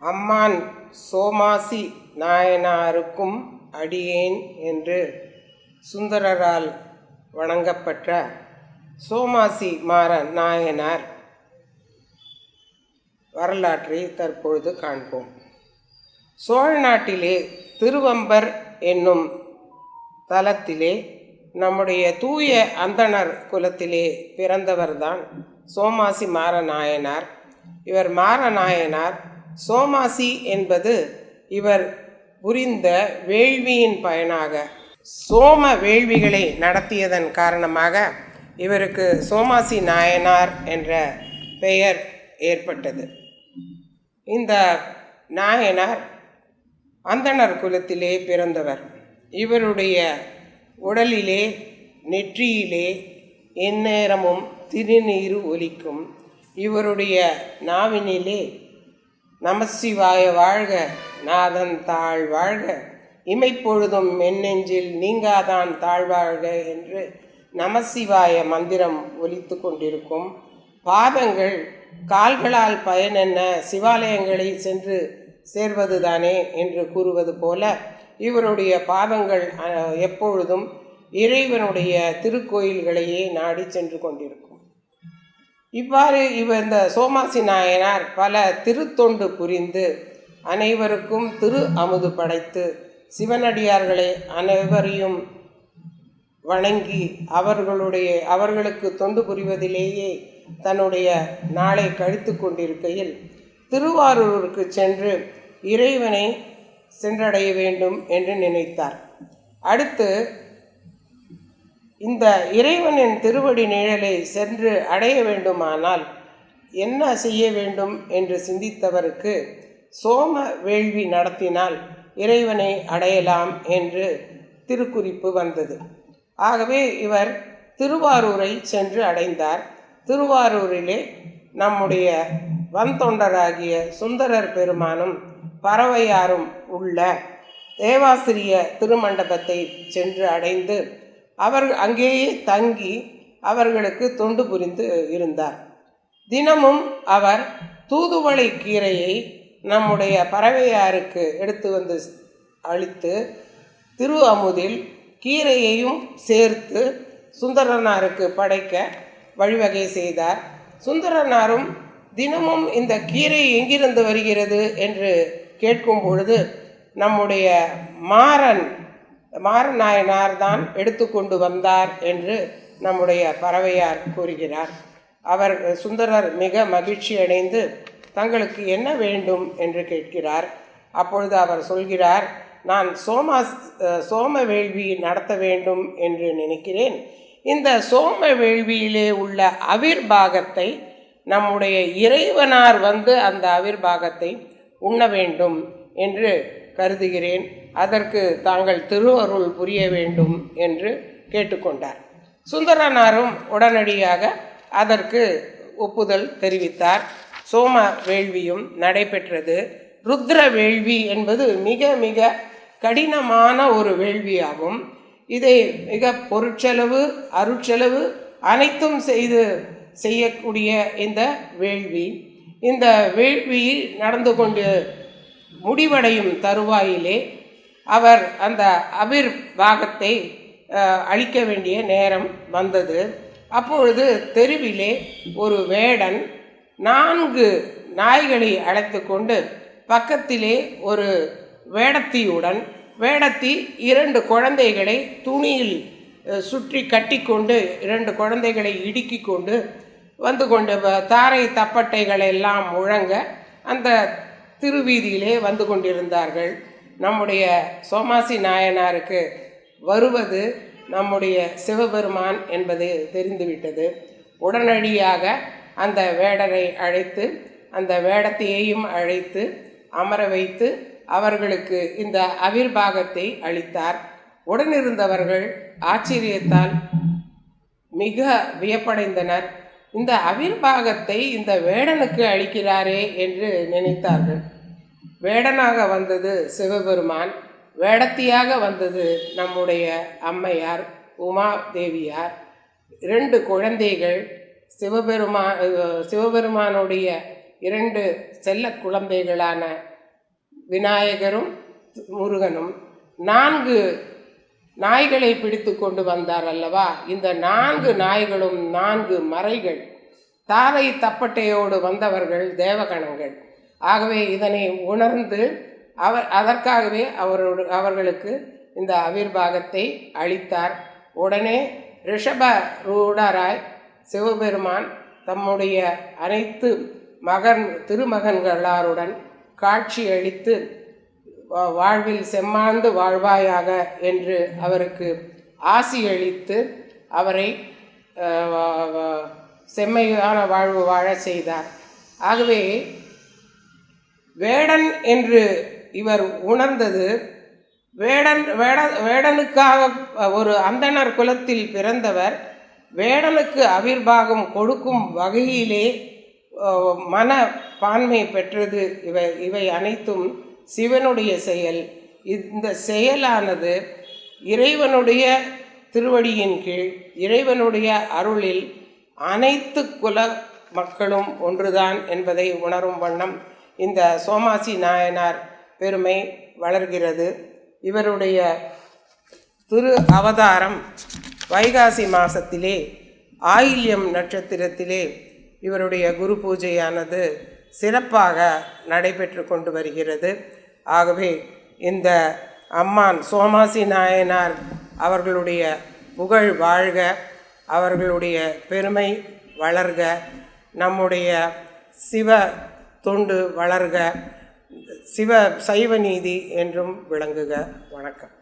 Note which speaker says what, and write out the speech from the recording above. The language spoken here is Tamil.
Speaker 1: அம்மான் சோமாசி நாயனாருக்கும் அடியேன் என்று சுந்தரரால் வணங்கப்பட்ட சோமாசி மாற நாயனார் வரலாற்றை தற்பொழுது காண்போம். சோழ நாட்டிலே திருவம்பர் என்னும் தலத்திலே நம்முடைய தூய அந்தணர் குலத்திலே பிறந்தவர்தான் சோமாசி மாற நாயனார். இவர் மாற நாயனார். சோமாசி என்பது இவர் புரிந்த வேள்வியின் பயனாக சோம வேள்விகளை நடத்தியதன் காரணமாக இவருக்கு சோமாசி நாயனார் என்ற பெயர் ஏற்பட்டது. இந்த நாயனார் அந்தணர் குலத்திலே பிறந்தவர். இவருடைய உடலிலே நெற்றியிலே எந்நேரமும் திருநீறு ஒலிக்கும். இவருடைய நாவினிலே நமசிவாய வாழ்க, நாதன் தாழ் வாழ்க, இமைப்பொழுதும் மென்னெஞ்சில் நீங்காதான் தாழ்வாழ்க என்று நமசிவாய மந்திரம் ஒலித்து கொண்டிருக்கும். பாதங்கள் கால்களால் பயனென்ன, சிவாலயங்களை சென்று சேர்வதுதானே என்று கூறுவது போல இவருடைய பாதங்கள் எப்பொழுதும் இறைவனுடைய திருக்கோயில்களையே நாடி சென்று கொண்டிருக்கும். இவ்வாறு இந்த சோமாசி நாயனார் பல திருத்தொண்டு புரிந்து அனைவருக்கும் திரு அமுது படைத்து சிவனடியார்களை அனைவரையும் வணங்கி அவர்களுக்கு தொண்டு புரிவதிலேயே தன்னுடைய நாளை கழித்து கொண்டிருக்கையில் திருவாரூருக்கு சென்று இறைவனை சென்றடைய வேண்டும் என்று நினைத்தார். அடுத்து இந்த இறைவனின் திருவடி நிழலை சென்று அடைய வேண்டுமானால் என்ன செய்ய வேண்டும் என்று சிந்தித்தவருக்கு சோம வேள்வி நடத்தினால் இறைவனை அடையலாம் என்று திருக்குறிப்பு வந்தது. ஆகவே இவர் திருவாரூரை சென்று அடைந்தார். திருவாரூரிலே நம்முடைய வந்தொண்டராகிய சுந்தரர் பெருமானும் பறவையாரும் உள்ள தேவாசிரிய திருமண்டபத்தை சென்று அடைந்து அங்கேயே தங்கி அவர்களுக்கு தொண்டு புரிந்து இருந்தார். தினமும் அவர் தூதுவளை கீரையை நம்முடைய பறவையாருக்கு எடுத்து வந்து அளித்து திரு அமுதில் கீரையையும் சேர்த்து சுந்தரனாருக்கு படைக்க வழிவகை செய்தார். சுந்தரனாரும் தினமும் இந்த கீரை எங்கிருந்து வருகிறது என்று கேட்கும் பொழுது நம்முடைய மாறநாயனார் தான் எடுத்துக்கொண்டு வந்தார் என்று நம்முடைய பறவையார் கூறுகிறார். சுந்தரர் மிக மகிழ்ச்சி அடைந்து தங்களுக்கு என்ன வேண்டும் என்று கேட்கிறார். அப்பொழுது அவர் சொல்கிறார், நான் சோம வேள்வி நடத்த வேண்டும் என்று நினைக்கிறேன். இந்த சோம வேள்வியிலே உள்ள அவிர்பாகத்தை நம்முடைய இறைவனார் வந்து அந்த அவிர்பாகத்தை உண்ண வேண்டும் என்று கருதுகிறேன். அதற்கு தாங்கள் திருவருள் புரிய வேண்டும் என்று கேட்டுக்கொண்டார். சுந்தரனாரும் உடனடியாக அதற்கு ஒப்புதல் தெரிவித்தார். சோம வேள்வியும் நடைபெற்றது. ருத்ர வேள்வி என்பது மிக மிக கடினமான ஒரு வேள்வியாகும். இதை மிக பொருட்செலவு அருட்செலவு அனைத்தும் செய்யக்கூடிய இந்த வேள்வி நடந்து கொண்டு முடிவடையும் தருவாயிலே அவர் அந்த அவிர்வாகத்தை அளிக்க வேண்டிய நேரம் வந்தது. அப்பொழுது தெருவிலே ஒரு வேடன் 4 நாய்களை அழைத்து கொண்டு பக்கத்திலே ஒரு வேடத்தி 2 குழந்தைகளை துணியில் சுற்றி கட்டிக்கொண்டு 2 குழந்தைகளை இடுக்கி கொண்டு வந்து கொண்டு தாரை தப்பட்டைகள் எல்லாம் முழங்க அந்த திருவீதியிலே வந்து கொண்டிருந்தார்கள். நம்முடைய சோமாசி நாயனாருக்கு வருவது நம்முடைய சிவபெருமான் என்பது தெரிந்துவிட்டது. உடனடியாக அந்த வேடரை அழைத்து அந்த வேடத்தையையும் அழைத்து அமர வைத்து அவர்களுக்கு இந்த அவிர்பாகத்தை அளித்தார். உடனிருந்தவர்கள் ஆச்சரியத்தால் மிக வியப்படைந்தனர். இந்த அவிர்பாகத்தை இந்த வேடனுக்கு அளிக்கிறாரே என்று நினைத்தார்கள். வேடனாக வந்தது சிவபெருமான், வேடத்தியாக வந்தது நம்முடைய அம்மையார் உமா தேவியார். 2 குழந்தைகள் சிவபெருமானுடைய 2 செல்ல குழந்தைகளான விநாயகரும் முருகனும் 4 நாய்களை பிடித்து கொண்டு வந்தார் அல்லவா. இந்த 4 நாய்களும் 4 மறைகள், தாரை தப்பட்டையோடு வந்தவர்கள் தேவகணங்கள். ஆகவே இதனை உணர்ந்து அதற்காகவே அவர்களுக்கு இந்த ஆவிர்வாகத்தை அளித்தார். உடனே ரிஷப ரூடராய் சிவபெருமான் தம்முடைய அனைத்து திருமகன்களாருடன் காட்சி அளித்து வாழ்வில் செம்மாந்து வாழ்வாயாக என்று அவருக்கு ஆசி அளித்து அவரை செம்மையான வாழ்வு வாழ செய்தார். ஆகவே வேடன் என்று இவர் உணர்ந்தது, வேடனுக்காக ஒரு அந்தணர் குலத்தில் பிறந்தவர் வேடனுக்கு ஆவிர்வாகம் கொடுக்கும் வகையிலே மன பான்மை பெற்றது. இவை அனைத்தும் சிவனுடைய செயல். இந்த செயலானது இறைவனுடைய திருவடியின் கீழ், இறைவனுடைய அருளில் அனைத்து குல மக்களும் ஒன்றுதான் என்பதை உணரும் வண்ணம் இந்த சோமாசி நாயனார் பெருமை வளர்கிறது. இவருடைய திரு அவதாரம் வைகாசி மாதத்திலே ஆயில்யம் நட்சத்திரத்திலே இவருடைய குரு பூஜையானது சிறப்பாக நடைபெற்று கொண்டு வருகிறது. ஆகவே இந்த அம்மான் சோமாசி நாயனார் அவர்களுடைய புகழ் வாழ்க, அவர்களுடைய பெருமை வளர்க, நம்முடைய சிவ தொண்டு வளர்க, சைவ நீதி என்றும் விளங்குக. வணக்கம்.